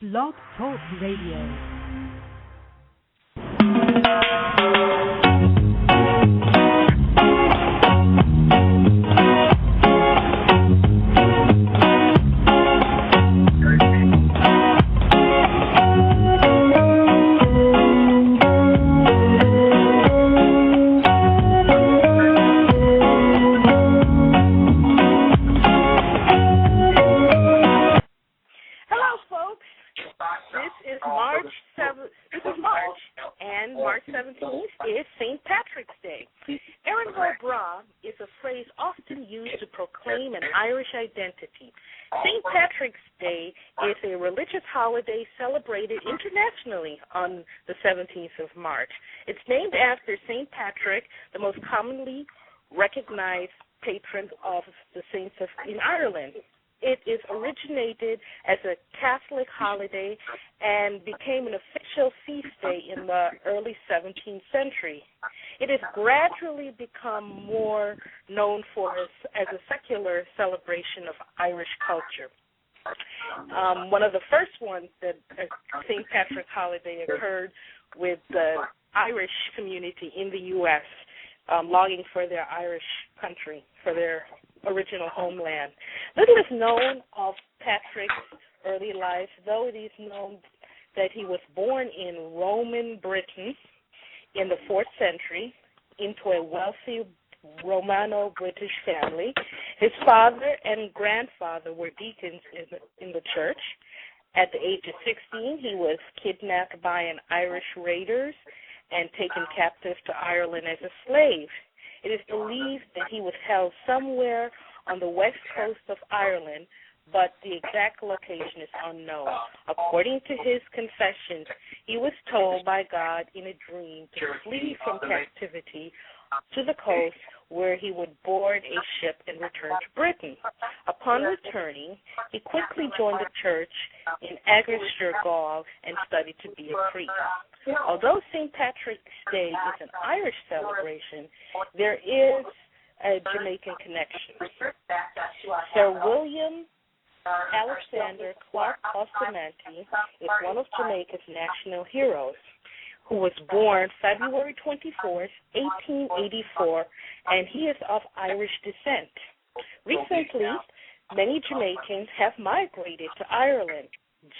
Blog Talk Radio. Holiday celebrated internationally on the 17th of March. It's named after St. Patrick, the most commonly recognized patron of the saints in Ireland. It is originated as a Catholic holiday and became an official feast day in the early 17th century. It has gradually become more known as a secular celebration of Irish culture. One of the first ones that St. Patrick's holiday occurred with the Irish community in the U.S. Longing for their Irish country, for their original homeland. Little is known of Patrick's early life, though it is known that he was born in Roman Britain in the 4th century into a wealthy Romano-British family. His father and grandfather were deacons in the church. At the age of 16, he was kidnapped by an Irish raiders and taken captive to Ireland as a slave. It is believed that he was held somewhere on the west coast of Ireland, but the exact location is unknown. According to his confessions, he was told by God in a dream to flee from captivity to the coast, where he would board a ship and return to Britain. Upon returning, he quickly joined the church in Ayrshire, Gaul, and studied to be a priest. Although St. Patrick's Day is an Irish celebration, there is a Jamaican connection. Sir William Alexander Clark Bustamante is one of Jamaica's national heroes, who was born February 24th, 1884, and he is of Irish descent. Recently, many Jamaicans have migrated to Ireland.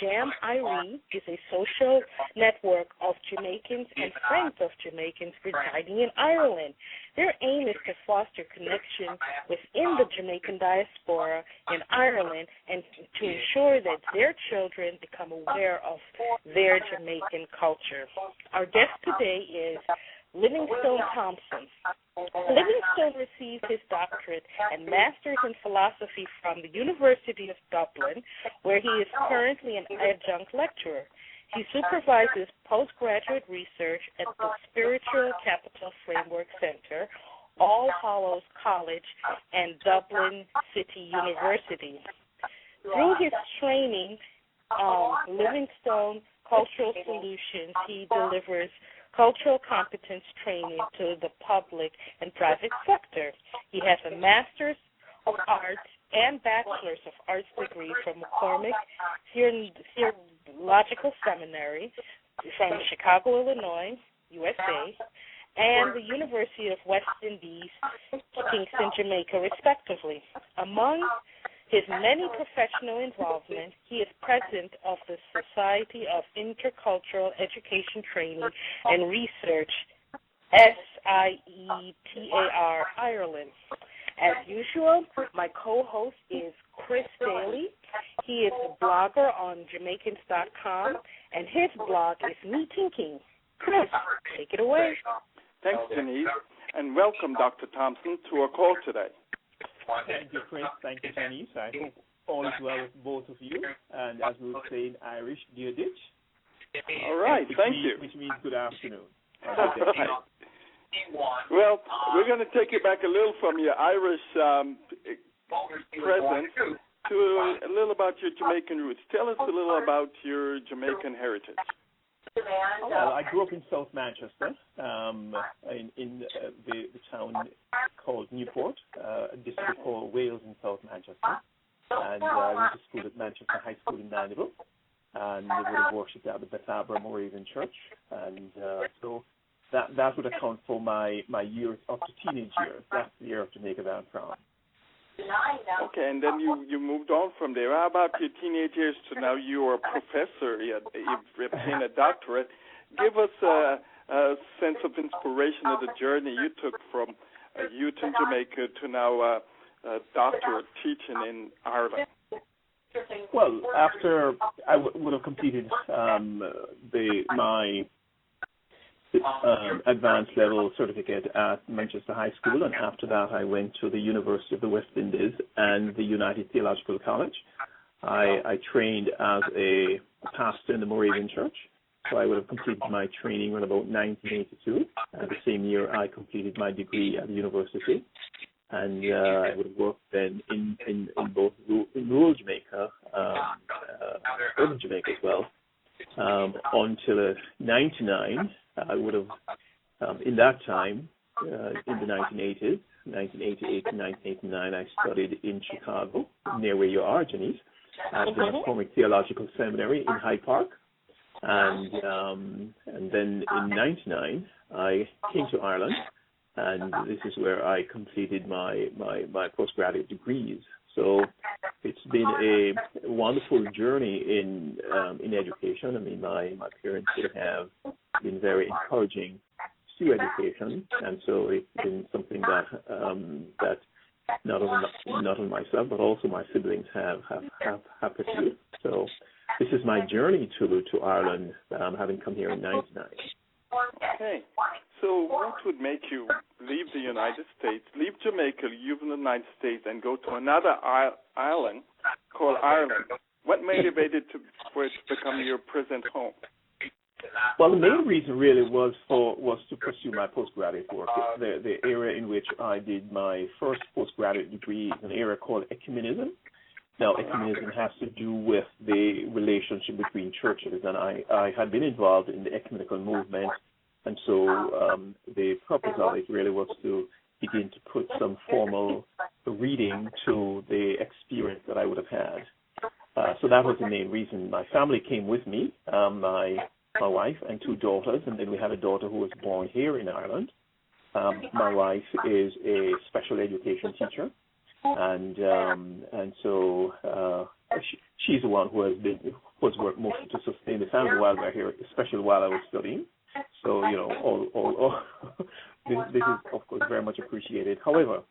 Jam-Irie is a social network of Jamaicans and friends of Jamaicans residing in Ireland. Their aim is to foster connection within the Jamaican diaspora in Ireland and to ensure that their children become aware of their Jamaican culture. Our guest today is Livingstone Thompson. Livingstone received his doctorate and master's in philosophy from the University of Dublin, where he is currently an adjunct lecturer. He supervises postgraduate research at the Spiritual Capital Framework Center, All Hallows College, and Dublin City University. Through his training, Livingstone Cultural Solutions, he delivers cultural competence training to the public and private sector. He has a Master's of Arts and Bachelor's of Arts degree from McCormick Theological Seminary from Chicago, Illinois, USA, and the University of West Indies, Kingston, Jamaica, respectively. Among his many professional involvements, he is president of the Society of Intercultural Education Training and Research, SIETAR, Ireland. As usual, my co-host is Chris Daly. He is a blogger on Jamaicans.com, and his blog is Me Thinking. Chris, take it away. Thanks, Denise, and welcome, Dr. Thompson, to our call today. Thank you, Chris. Thank you, Denise. I hope all is well with both of you. And as we would say in Irish, dear ditch. All right, thank you. Which means good afternoon. Well, we're going to take you back a little from your Irish presence to a little about your Jamaican roots. Tell us a little about your Jamaican heritage. Well, I grew up in South Manchester, in the town called Newport, a district called Wales in South Manchester. And I went to school at Manchester High School in Mandeville. and would have worshipped at the Bethabara Moravian Church, and so that would account for my years up to teenage years. That's the era of Jamaica that I'm from. Okay, and then you moved on from there. How about your teenage years to now you're a professor, you've obtained a doctorate. Give us a sense of inspiration of the journey you took from youth in Jamaica to now a doctorate teaching in Ireland. Well, after I would have completed my advanced level certificate at Manchester High School, and after that I went to the University of the West Indies and the United Theological College. I trained as a pastor in the Moravian Church, so I would have completed my training in about 1982. The same year I completed my degree at the university, and I would have worked then in both in rural Jamaica, urban Jamaica as well, until 1999. I would have, in that time, in the 1980s, 1988 to 1989, I studied in Chicago, near where you are, Janice, at the Reformed Theological Seminary in Hyde Park. And then in 1999, I came to Ireland, and this is where I completed my postgraduate degrees. So it's been a wonderful journey in education. I mean, my parents have been very encouraging to education, and so it's been something that not only myself but also my siblings have pursued. So this is my journey to Ireland, having come here in '99. Okay. So what would make you leave the United States, leave Jamaica, leave the United States, and go to another island called Ireland? What motivated for it to become your present home? Well, the main reason really was to pursue my postgraduate work. The area in which I did my first postgraduate degree is an area called ecumenism. Now, ecumenism has to do with the relationship between churches, and I had been involved in the ecumenical movement, and so the purpose of it really was to begin to put some formal reading to the experience that I would have had. So that was the main reason. My family came with me, my wife and two daughters, and then we had a daughter who was born here in Ireland. My wife is a special education teacher, and so she's the one who has worked mostly to sustain the family while we're here, especially while I was studying. So all this is of course very much appreciated. However,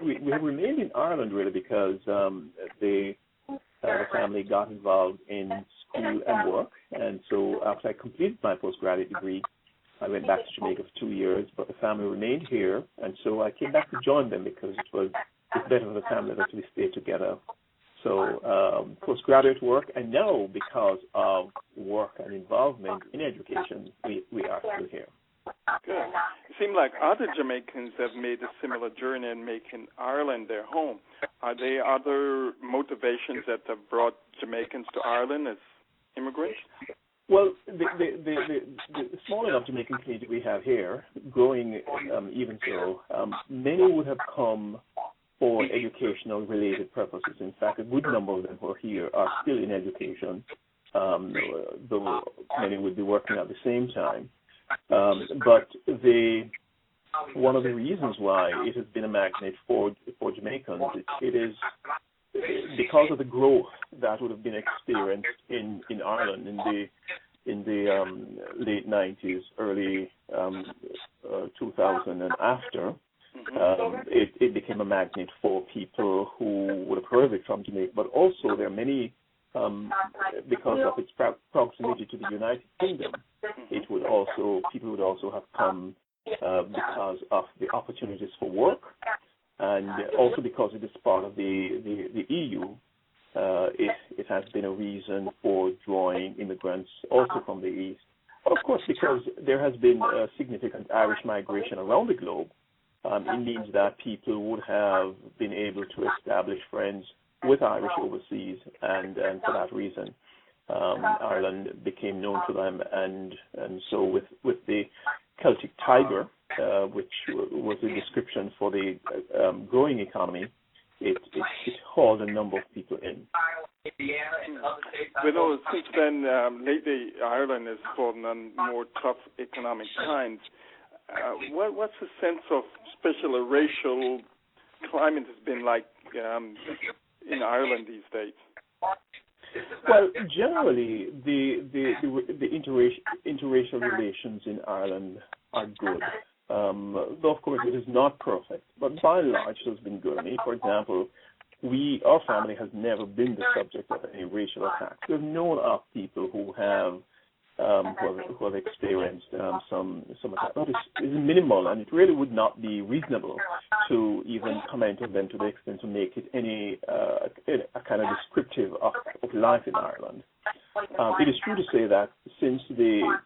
we have remained in Ireland really because the family got involved in school and work, and so after I completed my postgraduate degree, I went back to Jamaica for 2 years, but the family remained here, and so I came back to join them because it's better for the family that we stay together. So postgraduate work, and now because of work and involvement in education, we are still here. Good. It seems like other Jamaicans have made a similar journey in making Ireland their home. Are there other motivations that have brought Jamaicans to Ireland as immigrants? Well, the small enough Jamaican community we have here, growing even so, many would have come for educational related purposes. In fact, a good number of them who are here are still in education, though many would be working at the same time. But one of the reasons why it has been a magnet for Jamaicans, it is because of the growth that would have been experienced in Ireland in the late 90s, early 2000 and after. It became a magnet for people who would have heard of it from Jamaica, but also there are many, because of its proximity to the United Kingdom, people would also have come because of the opportunities for work, and also because it is part of the EU. It has been a reason for drawing immigrants also from the East. But of course, because there has been a significant Irish migration around the globe, it means that people would have been able to establish friends with Irish overseas, and for that reason, Ireland became known to them. And so with the Celtic Tiger, which was a description for the growing economy, it hauled a number of people in. We know since then, lately, Ireland has fallen on more tough economic times. What's the sense of special racial climate has been like in Ireland these days? Well, generally, the interracial relations in Ireland are good. Though, of course, it is not perfect, but by and large, it has been good. I mean, for example, our family has never been the subject of any racial attacks. We've known of people who have experienced some attacks. But it's minimal, and it really would not be reasonable to even comment on them to the extent to make it any a kind of descriptive of life in Ireland. It is true to say that since the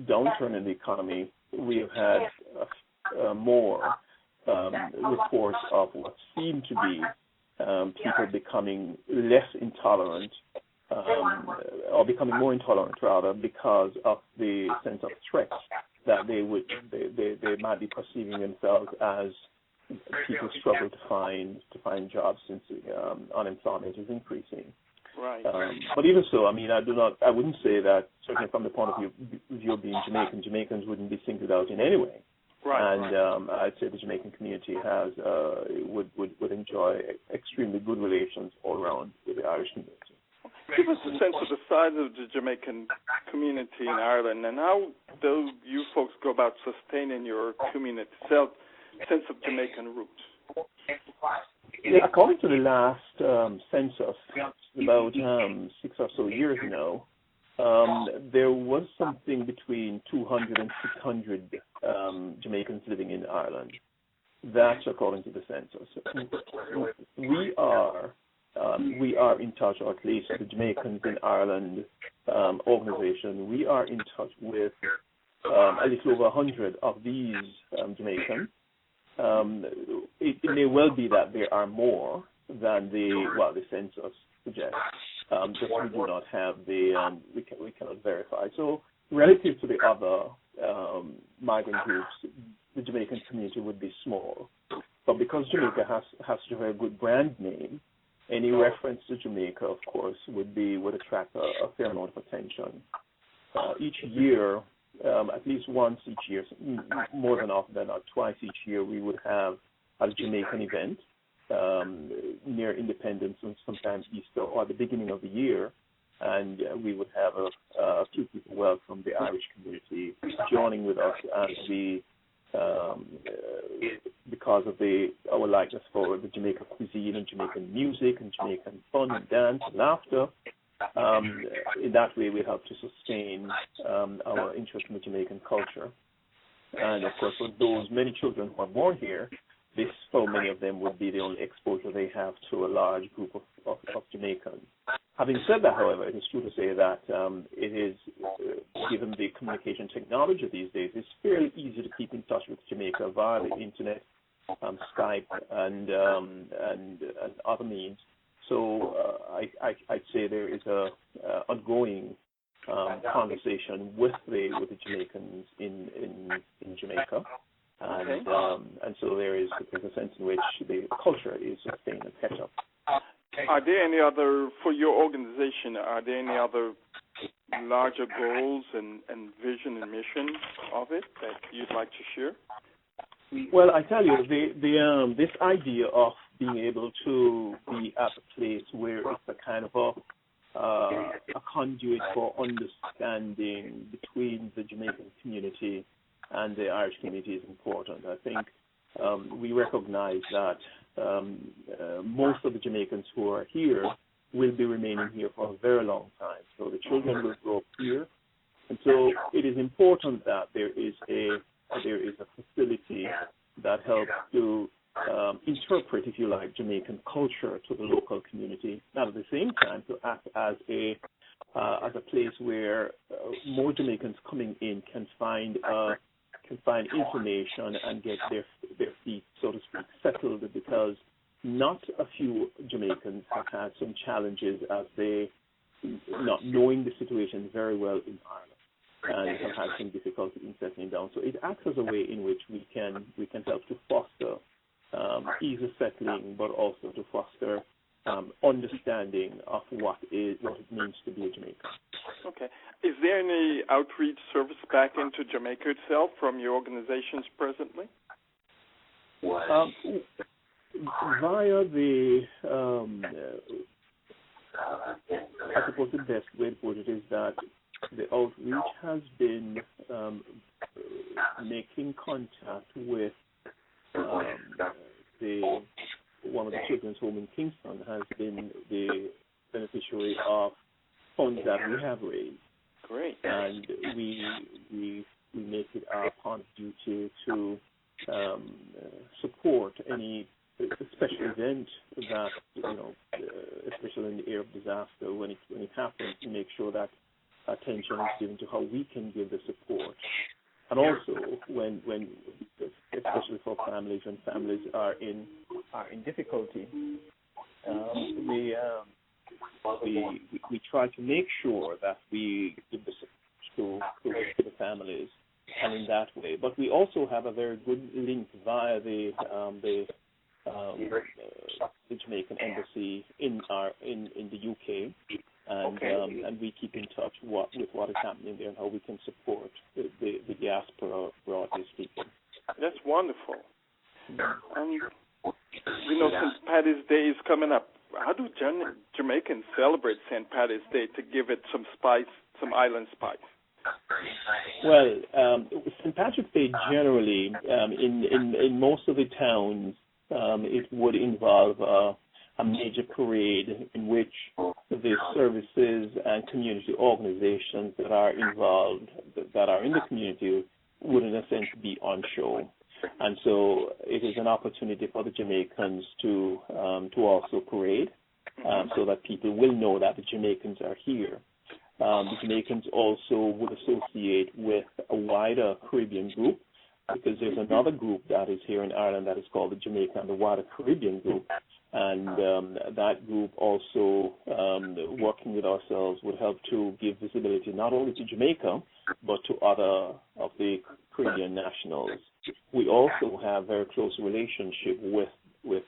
downturn in the economy, we have had more reports of what seem to be people becoming less intolerant, or becoming more intolerant rather, because of the sense of threat that they might be perceiving themselves as people struggle to find jobs since unemployment is increasing. Right. But even so, I mean, I wouldn't say that, certainly from the point of view of being Jamaican, Jamaicans wouldn't be singled out in any way. Right. And I'd say the Jamaican community would enjoy extremely good relations all around with the Irish community. Give us a sense of the size of the Jamaican community in Ireland, and how do you folks go about sustaining your community sense of Jamaican roots? Yeah, according to the last census, about 6 or so years now, there was something between 200 and 600 Jamaicans living in Ireland. That's according to the census. We are in touch, or at least the Jamaicans in Ireland organization, we are in touch with a little over 100 of these Jamaicans. It may well be that there are more than the census suggests. Just we do not have we cannot verify. So relative to the other migrant groups, the Jamaican community would be small. But because Jamaica has such a very good brand name, any reference to Jamaica, of course, would attract a fair amount of attention. Each year, at least once each year, more than often than not, twice each year, we would have a Jamaican event near Independence and sometimes Easter or the beginning of the year, and we would have a few people welcome the Irish community joining with us as we because of our likeness for the Jamaican cuisine and Jamaican music and Jamaican fun and dance and laughter. In that way, we help to sustain our interest in the Jamaican culture. And of course, for those many children who are born here, for many of them would be the only exposure they have to a large group of Jamaicans. Having said that, however, it is true to say that it is, given the communication technology these days, it's fairly easy to keep in touch with Jamaica via the internet, Skype, and other means. So I'd say there is a ongoing conversation with the Jamaicans in Jamaica. And so there's a sense in which the culture is sustained and kept up. Are there any other, for your organization, are there any other larger goals and vision and mission of it that you'd like to share? Well, I tell you, this idea of being able to be at a place where it's a kind of a conduit for understanding between the Jamaican community and the Irish community is important. I think we recognize that most of the Jamaicans who are here will be remaining here for a very long time. So the children will grow up here. And so it is important that there is a facility that helps to interpret, if you like, Jamaican culture to the local community, and at the same time to act as a place where more Jamaicans coming in can find information and get their feet, so to speak, settled, because not a few Jamaicans have had some challenges as they not knowing the situation very well in Ireland and have had some difficulty in settling down. So it acts as a way in which we can help to foster ease of settling, but also to foster understanding of what it means to be a Jamaican. Okay. Is there any outreach service back into Jamaica itself from your organizations presently? Via the, I suppose the best way to put it is that the outreach has been making contact with one of the children's home in Kingston has been the beneficiary of funds that we have raised. Great. And we make it our part of duty to support any special event that, especially in the era of disaster, when it happens, to make sure that attention is given to how we can give the support. And also, when especially for families, when families are in difficulty, we try to make sure that we give the support to the families, and in that way. But we also have a very good link via the Jamaican embassy in the UK. And we keep in touch with what is happening there and how we can support the diaspora, broadly speaking. That's wonderful. St. Paddy's Day is coming up. How do Jamaicans celebrate St. Paddy's Day to give it some spice, some island spice? Well, St. Patrick's Day generally, in most of the towns, it would involve a major parade in which the services and community organizations that are involved, that are in the community, would in a sense be on show. And so it is an opportunity for the Jamaicans to also parade, so that people will know that the Jamaicans are here. The Jamaicans also would associate with a wider Caribbean group, because there's another group that is here in Ireland that is called the Jamaican and the Wider Caribbean Group. And that group also, working with ourselves, would help to give visibility not only to Jamaica, but to other of the Caribbean nationals. We also have very close relationship with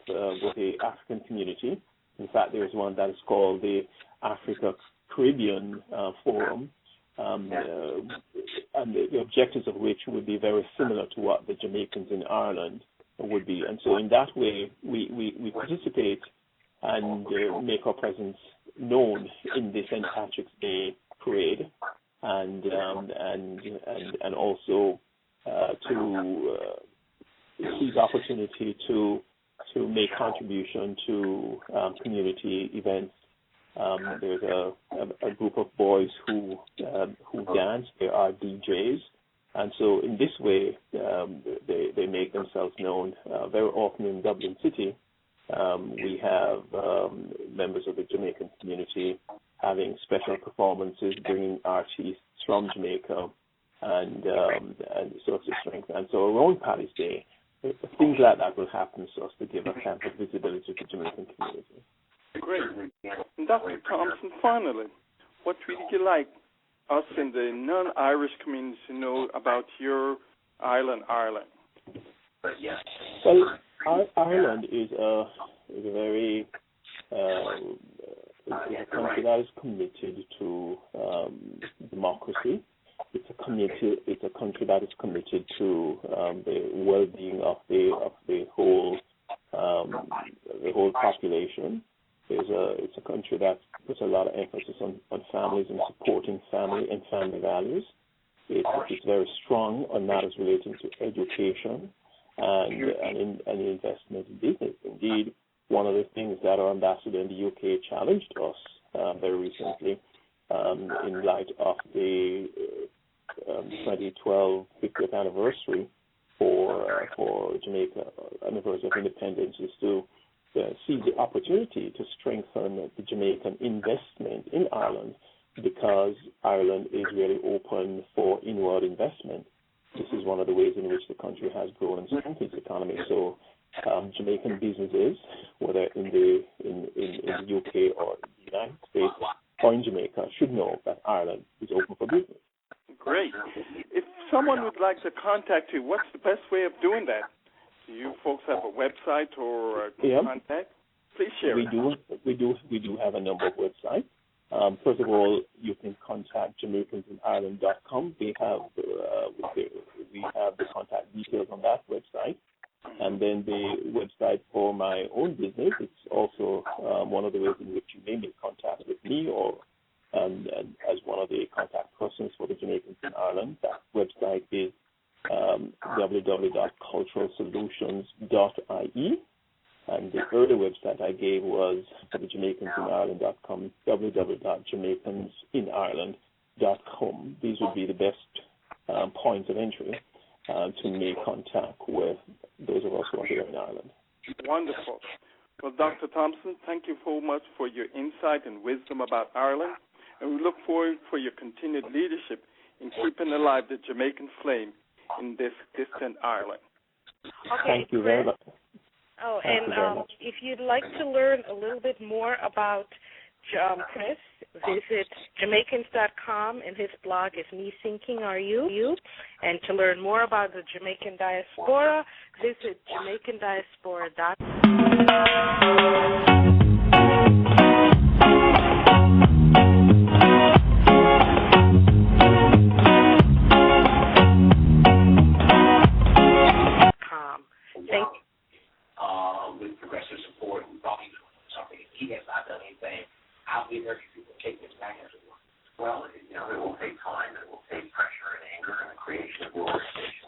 the African community. In fact, there's one that is called the Africa Caribbean Forum, and the objectives of which would be very similar to what the Jamaicans in Ireland would be. And so in that way, we participate and make our presence known in the St. Patrick's Day parade, and also to seize opportunity to make contribution to community events. There's a group of boys who dance. There are DJs, and so in this way they make themselves known. Very often in Dublin City, we have members of the Jamaican community having special performances, bringing artists from Jamaica and sorts of strength. And so around Paddy's Day, things like that will happen so as to give a kind of visibility to the Jamaican community. Great. And Dr. Thompson, finally, what would you like us in the non-Irish community to know about your island, Ireland? Well, Ireland is a very is a country that is committed to democracy. It's a country that is committed to the well-being of the whole population. It's a country that puts a lot of emphasis on families and supporting family and family values. It's very strong on matters relating to education and investment in business. Indeed, one of the things that our ambassador in the UK challenged us very recently, in light of the 2012 50th anniversary for Jamaica, anniversary of independence, is to seize the opportunity to strengthen the Jamaican investment in Ireland, because Ireland is really open for inward investment. This is one of the ways in which the country has grown and strengthened its economy. So Jamaican businesses, whether in the UK or the United States or in Jamaica, should know that Ireland is open for business. Great. If someone would like to contact you, what's the best way of doing that? Do you folks have a website or contact? Please share it. we do have a number of websites. First of all, you can contact Jamaicans.in-Ireland.com. We have the contact details on that website. And then the website for my own business, it's also one of the ways in which you may make contact with me or as one of the contact persons for the Jamaicans in Ireland. That website is www.culturalsolutions.ie. And the earlier website I gave was for the JamaicansInIreland.com, www.JamaicansInIreland.com. These would be the best points of entry to make contact with those of us who are here in Ireland. Wonderful. Well, Dr. Thompson, thank you so much for your insight and wisdom about Ireland, and we look forward for your continued leadership in keeping alive the Jamaican flame in this distant Ireland. Okay, thank you very much. Oh, and if you'd like to learn a little bit more about Chris, visit Jamaicans.com, and his blog is Me Thinking Are You? And to learn more about the Jamaican diaspora, visit JamaicanDiaspora.com. Thank you. With progressive support, we probably do something. If he has not done anything, how the American people take this back as it was? Well, it will take time, it will take pressure and anger and the creation of the organization.